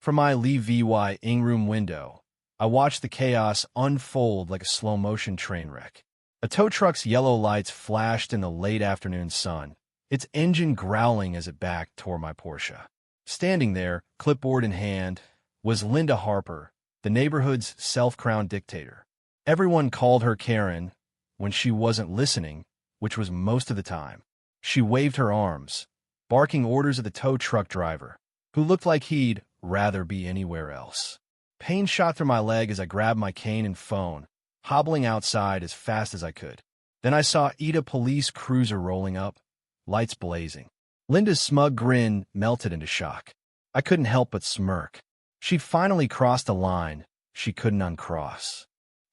From my living room window, I watched the chaos unfold like a slow-motion train wreck. A tow truck's yellow lights flashed in the late afternoon sun, its engine growling as it backed toward my Porsche. Standing there, clipboard in hand, was Linda Harper, the neighborhood's self-crowned dictator. Everyone called her Karen when she wasn't listening, which was most of the time. She waved her arms, barking orders at the tow truck driver, who looked like he'd rather be anywhere else. Pain shot through my leg as I grabbed my cane and phone, hobbling outside as fast as I could. Then I saw Ida police cruiser rolling up, lights blazing. Linda's smug grin melted into shock. I couldn't help but smirk. She'd finally crossed a line she couldn't uncross.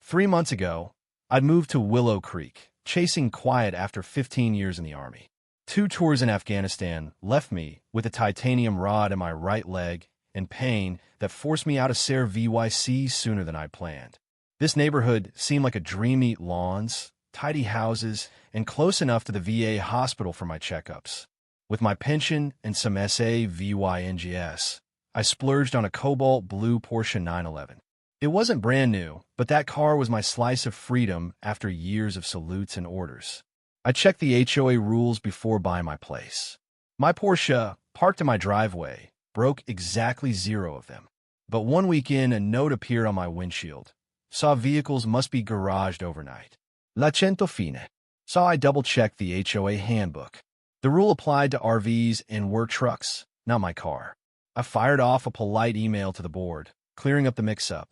3 months ago, I'd moved to Willow Creek, chasing quiet after 15 years in the Army. 2 tours in Afghanistan left me with a titanium rod in my right leg and pain that forced me out of CERVYC sooner than I'd planned. This neighborhood seemed like a dream: eat lawns, tidy houses, and close enough to the VA hospital for my checkups. With my pension and some SAVYNGS, I splurged on a cobalt blue Porsche 911. It wasn't brand new, but that car was my slice of freedom after years of salutes and orders. I checked the HOA rules before buying my place. My Porsche, parked in my driveway, broke exactly 0 of them. But one weekend, a note appeared on my windshield. Saw vehicles must be garaged overnight. La cento fine. So I double-checked the HOA handbook. The rule applied to RVs and work trucks, not my car. I fired off a polite email to the board, clearing up the mix-up.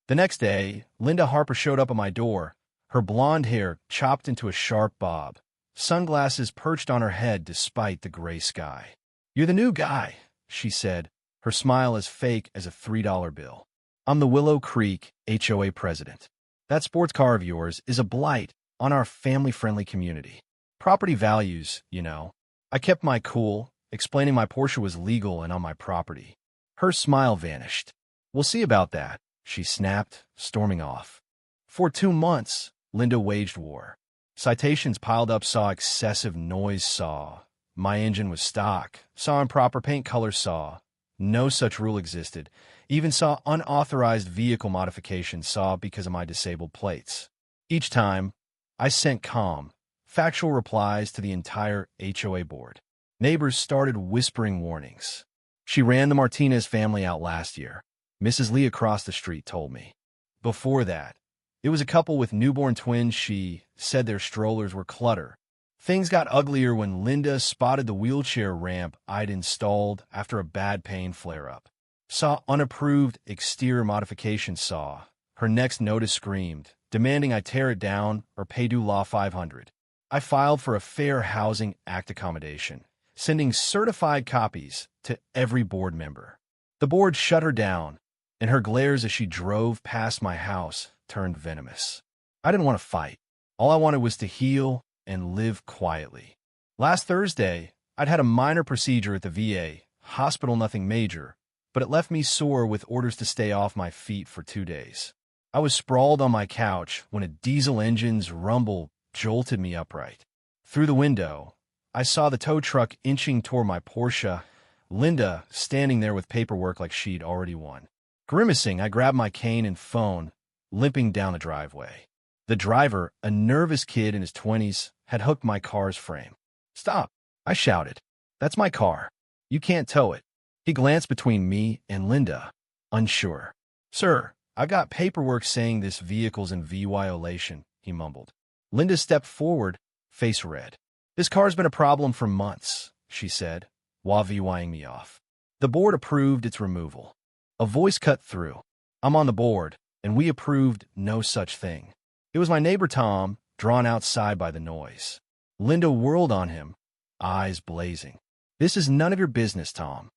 The next day, Linda Harper showed up at my door, her blonde hair chopped into a sharp bob, sunglasses perched on her head despite the gray sky. "You're the new guy," she said, her smile as fake as a $3 bill. "I'm the Willow Creek HOA president. That sports car of yours is a blight on our family-friendly community. Property values, you know." I kept my cool, explaining my Porsche was legal and on my property. Her smile vanished. "We'll see about that," she snapped, storming off. For 2 months, Linda waged war. Citations piled up, saw excessive noise, saw my engine was stock, saw improper paint color, saw no such rule existed, even saw unauthorized vehicle modifications, saw because of my disabled plates. Each time, I sent calm, factual replies to the entire HOA board. Neighbors started whispering warnings. "She ran the Martinez family out last year," Mrs. Lee across the street told me. Before that, it was a couple with newborn twins. She said their strollers were clutter. Things got uglier when Linda spotted the wheelchair ramp I'd installed after a bad pain flare-up. Saw unapproved exterior modifications, saw her next notice screamed, demanding I tear it down or pay due law $500. I filed for a Fair Housing Act accommodation, sending certified copies to every board member. The board shut her down, and her glares as she drove past my house turned venomous. I didn't want to fight. All I wanted was to heal and live quietly. Last Thursday, I'd had a minor procedure at the VA, hospital, nothing major, but it left me sore with orders to stay off my feet for 2 days. I was sprawled on my couch when a diesel engine's rumble jolted me upright. Through the window, I saw the tow truck inching toward my Porsche, Linda standing there with paperwork like she'd already won. Grimacing, I grabbed my cane and phone, limping down the driveway. The driver, a nervous kid in his 20s, had hooked my car's frame. "Stop," I shouted. "That's my car. You can't tow it." He glanced between me and Linda, unsure. "Sir, I've got paperwork saying this vehicle's in violation," he mumbled. Linda stepped forward, face red. "This car's been a problem for months," she said, while VYing me off. The board approved its removal. A voice cut through. "I'm on the board, and we approved no such thing." It was my neighbor Tom, drawn outside by the noise. Linda whirled on him, eyes blazing. "This is none of your business, Tom."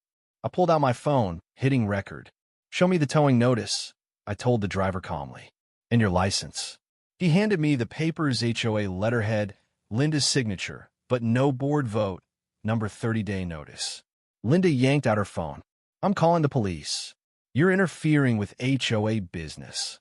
I pulled out my phone, hitting record. "Show me the towing notice," I told the driver calmly. "And your license." He handed me the papers, HOA letterhead, Linda's signature, but no board vote, number 30-day notice. Linda yanked out her phone. "I'm calling the police. You're interfering with HOA business."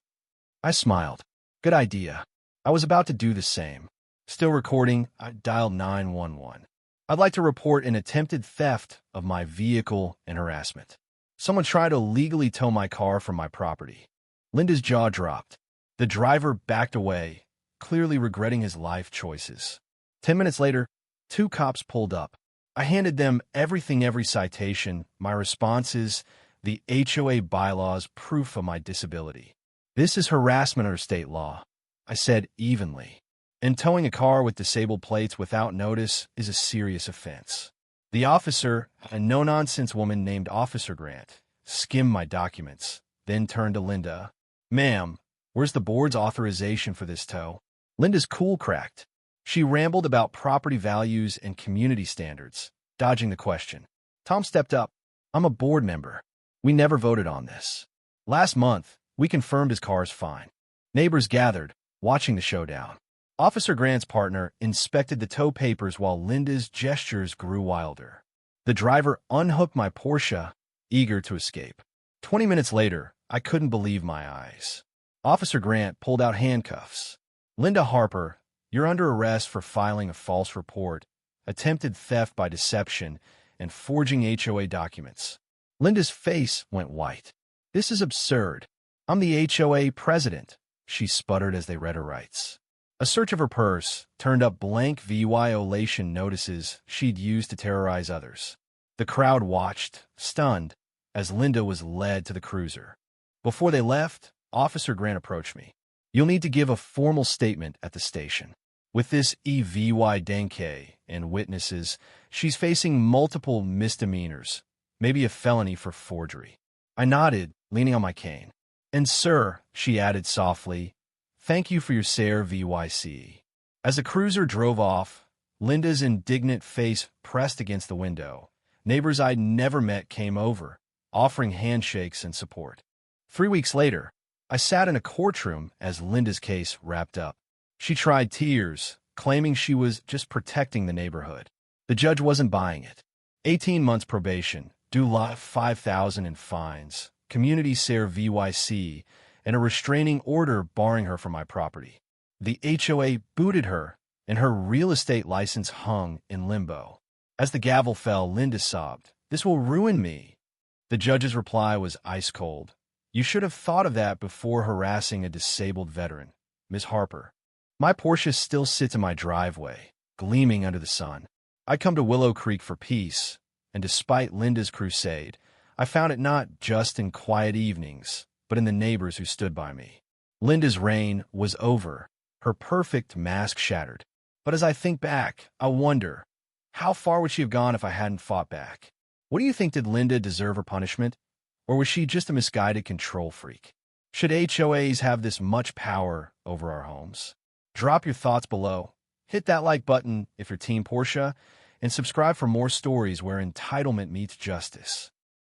I smiled. Good idea. I was about to do the same. Still recording, I dialed 911. "I'd like to report an attempted theft of my vehicle and harassment." Someone tried to legally tow my car from my property. Linda's jaw dropped. The driver backed away, clearly regretting his life choices. 10 minutes later, 2 cops pulled up. I handed them every citation, my responses, the HOA bylaws, proof of my disability. This is harassment under state law, I said evenly. And towing a car with disabled plates without notice is a serious offense. The officer, a no-nonsense woman named Officer Grant, skimmed my documents, then turned to Linda. Ma'am, where's the board's authorization for this tow? Linda's cool cracked. She rambled about property values and community standards, dodging the question. Tom stepped up. I'm a board member. We never voted on this. Last month, we confirmed his car's fine. Neighbors gathered, watching the showdown. Officer Grant's partner inspected the tow papers while Linda's gestures grew wilder. The driver unhooked my Porsche, eager to escape. 20 minutes later, I couldn't believe my eyes. Officer Grant pulled out handcuffs. Linda Harper, you're under arrest for filing a false report, attempted theft by deception, and forging HOA documents. Linda's face went white. This is absurd. I'm the HOA president, she sputtered as they read her rights. A search of her purse turned up blank violation notices she'd used to terrorize others. The crowd watched, stunned, as Linda was led to the cruiser. Before they left, Officer Grant approached me. You'll need to give a formal statement at the station. With this EVY Denke and witnesses, she's facing multiple misdemeanors, maybe a felony for forgery. I nodded, leaning on my cane. And sir, she added softly, thank you for your CRVYC. As the cruiser drove off, Linda's indignant face pressed against the window. Neighbors I'd never met came over, offering handshakes and support. 3 weeks later, I sat in a courtroom as Linda's case wrapped up. She tried tears, claiming she was just protecting the neighborhood. The judge wasn't buying it. 18 months probation, due life $5,000 in fines, community CRVYC, and a restraining order barring her from my property. The HOA booted her, and her real estate license hung in limbo. As the gavel fell, Linda sobbed, "This will ruin me." The judge's reply was ice cold. "You should have thought of that before harassing a disabled veteran, Ms. Harper." My Porsche still sits in my driveway, gleaming under the sun. I come to Willow Creek for peace, and despite Linda's crusade, I found it not just in quiet evenings, but in the neighbors who stood by me. Linda's reign was over, her perfect mask shattered. But as I think back, I wonder, how far would she have gone if I hadn't fought back? What do you think, did Linda deserve her punishment? Or was she just a misguided control freak? Should HOAs have this much power over our homes? Drop your thoughts below. Hit that like button if you're Team Porsche, and subscribe for more stories where entitlement meets justice.